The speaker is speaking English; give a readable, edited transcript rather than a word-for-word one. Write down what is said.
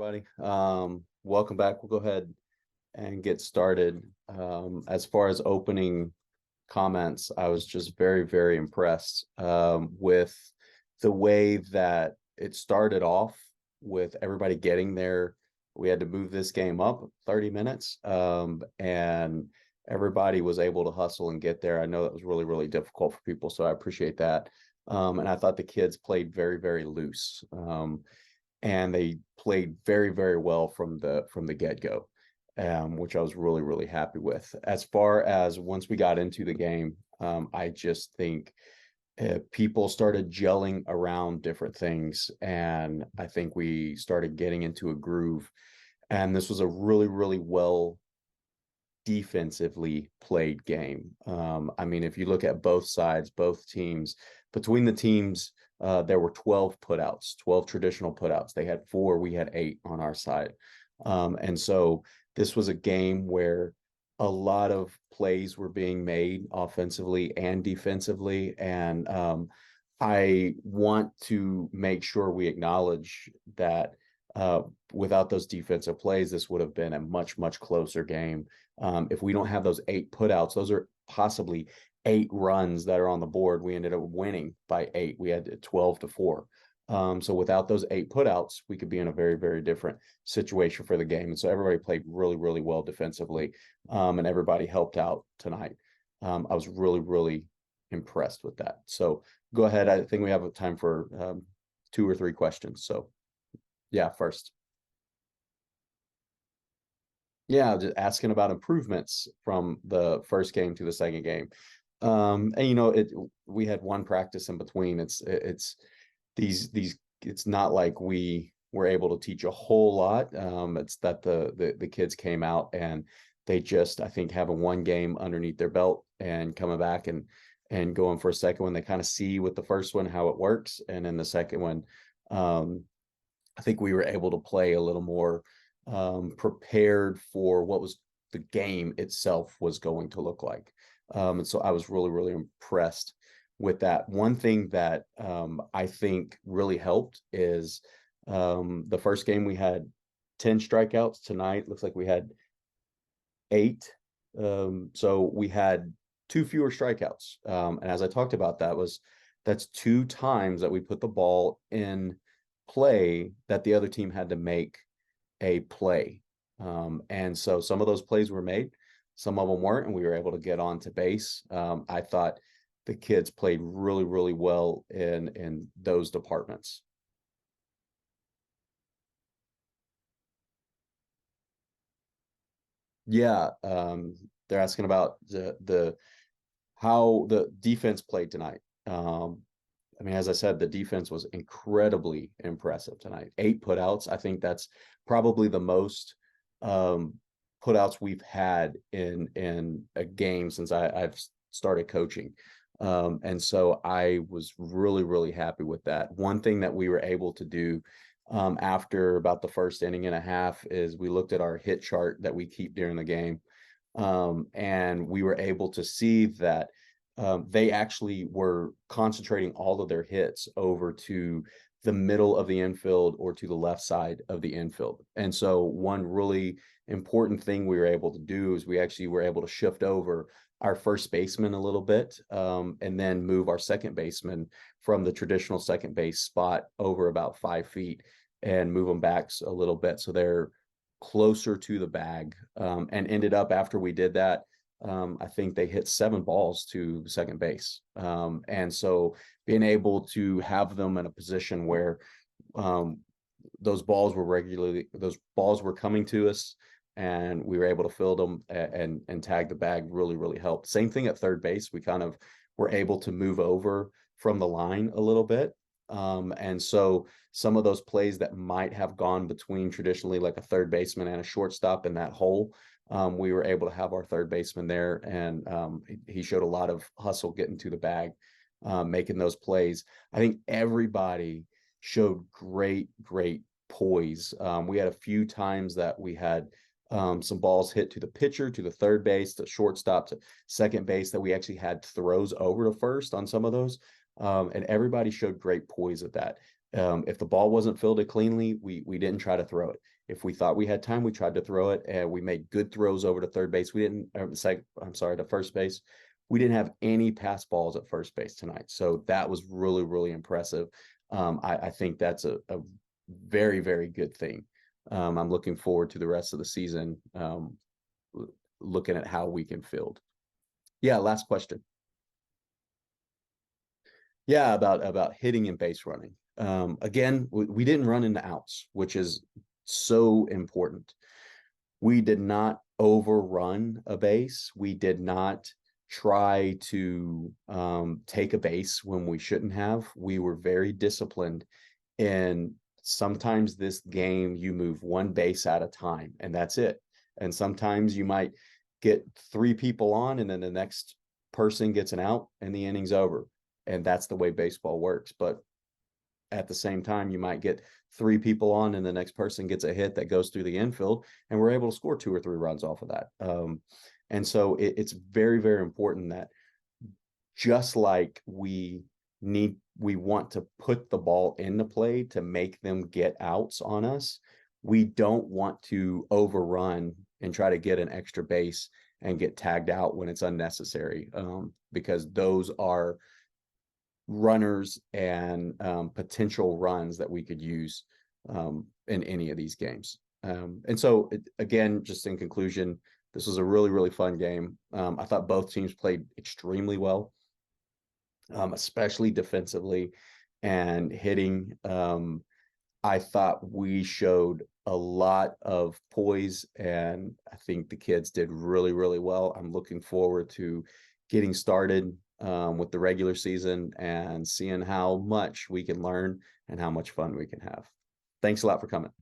everybody. Welcome back. We'll go ahead and get started. As far as opening comments, I was just very, very impressed with the way that it started off with everybody getting there. We had to move this game up 30 minutes, and everybody was able to hustle and get there. I know that was really, really difficult for people, so I appreciate that. And I thought the kids played very, very loose. And they played very, very well from the get-go, which I was really, really happy with. As far as once we got into the game, I just think people started gelling around different things, and I think we started getting into a groove. And this was a really, really well defensively played game. I mean, if you look at both sides, both teams, between the teams, there were 12 putouts, 12 traditional putouts. They had 4, we had 8 on our side. And so this was a game where a lot of plays were being made offensively and defensively. And I want to make sure we acknowledge that without those defensive plays, this would have been a much, much closer game. If we don't have those 8 putouts, those are possibly 8 runs that are on the board. We ended up winning by 8. We had 12-4. So without those 8 putouts, we could be in a very, very different situation for the game. And so everybody played really, really well defensively, and everybody helped out tonight. I was really, really impressed with that. So go ahead. I think we have time for 2 or 3 questions. So yeah, first. Yeah, just asking about improvements from the first game to the second game. And we had one practice in between. It's these it's not like we were able to teach a whole lot. It's that the kids came out and they just, I think, having one game underneath their belt and coming back and going for a second one, they kind of see with the first one how it works. And then the second one, I think we were able to play a little more prepared for what was the game itself was going to look like. And so I was really, really impressed with that. One thing that I think really helped is the first game we had 10 strikeouts. Tonight looks like we had 8. So we had 2 fewer strikeouts. And as I talked about, that's 2 times that we put the ball in play that the other team had to make a play. And so some of those plays were made, some of them weren't, and we were able to get on to base. I thought the kids played really, really well in those departments. Yeah, they're asking about the how the defense played tonight. I mean, as I said, the defense was incredibly impressive tonight. 8 putouts. I think that's probably the most putouts we've had in a game since I've started coaching. And so I was really, really happy with that. One thing that we were able to do after about the first inning and a half is we looked at our hit chart that we keep during the game. And we were able to see that they actually were concentrating all of their hits over to the middle of the infield or to the left side of the infield. And so one really important thing we were able to do is we actually were able to shift over our first baseman a little bit, and then move our second baseman from the traditional second base spot over about 5 feet and move them back a little bit so they're closer to the bag, and ended up after we did that, I think they hit 7 balls to second base. And so being able to have them in a position where those balls were coming to us and we were able to field them and tag the bag really, really helped. Same thing at third base. We kind of were able to move over from the line a little bit. And so some of those plays that might have gone between traditionally like a third baseman and a shortstop in that hole, we were able to have our third baseman there, and he showed a lot of hustle getting to the bag, making those plays. I think everybody showed great, great poise. We had a few times that we had some balls hit to the pitcher, to the third base, to shortstop, to second base that we actually had throws over to first on some of those. And everybody showed great poise at that. If the ball wasn't fielded cleanly, we didn't try to throw it. If we thought we had time, we tried to throw it, and we made good throws over to third base. We didn't, I'm sorry, to first base. We didn't have any pass balls at first base tonight. So that was really, really impressive. I think that's a very, very good thing. I'm looking forward to the rest of the season, looking at how we can field. Yeah, last question. Yeah, about hitting and base running. Again, we didn't run into outs, which is so important. We did not overrun a base. We did not try to take a base when we shouldn't have. We were very disciplined. And sometimes this game, you move one base at a time, and that's it. And sometimes you might get three people on, and then the next person gets an out, and the inning's over. And that's the way baseball works. But at the same time, you might get three people on, and the next person gets a hit that goes through the infield, and we're able to score 2 or 3 runs off of that. And so it's very, very important that just like we want to put the ball into play to make them get outs on us, we don't want to overrun and try to get an extra base and get tagged out when it's unnecessary, because those are runners and potential runs that we could use in any of these games. And so, again, just in conclusion, this was a really, really fun game. I thought both teams played extremely well, especially defensively and hitting. I thought we showed a lot of poise, and I think the kids did really, really well. I'm looking forward to getting started with the regular season and seeing how much we can learn and how much fun we can have. Thanks a lot for coming.